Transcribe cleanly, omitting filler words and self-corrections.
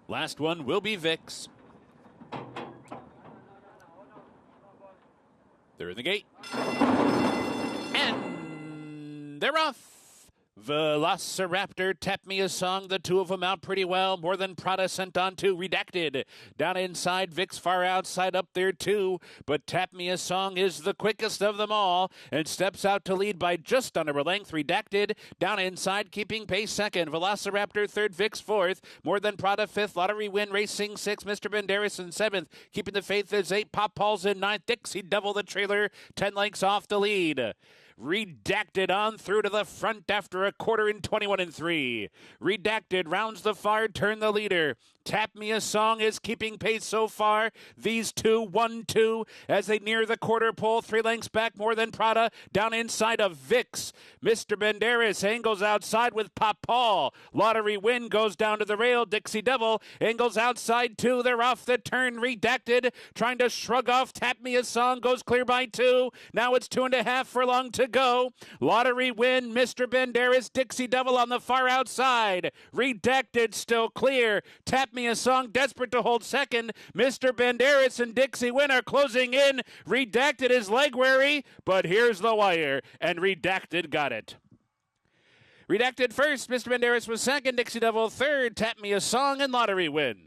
Last one will be Vix. They're in the gate. And they're off. Velociraptor, Tap Me a Song, the two of them out pretty well. More Than Prada sent on to Redacted. Down inside, Vix far outside up there too. But Tap Me a Song is the quickest of them all and steps out to lead by just under a length. Redacted down inside, keeping pace second. Velociraptor third, Vix fourth. More Than Prada fifth. Lottery Win Racing sixth. Mr. Banderas in seventh. Keeping the faith is eight. Pop Paul's in ninth. Dixie Devil the trailer 10 lengths off the lead. Redacted on through to the front after a quarter in 21 and 3. Redacted rounds the far turn, the leader. Tap Me a Song is keeping pace so far. These two, 1-2, as they near the quarter pole. 3 lengths back, More Than Prada, down inside of Vix. Mr. Banderas angles outside with Pop Paul. Lottery Win goes down to the rail. Dixie Devil angles outside too. They're off the turn. Redacted trying to shrug off Tap Me a Song, goes clear by 2. Now it's 2.5 furlong to go. Lottery Win, Mr. Banderas, Dixie Devil on the far outside. Redacted still clear. Tap Me a Song desperate to hold second. Mr. Banderas and Dixie Win are closing in. Redacted is leg weary, but here's the wire, and Redacted got it. Redacted first, Mr. Banderas was second, Dixie Devil third, Tap Me a Song, and Lottery Win.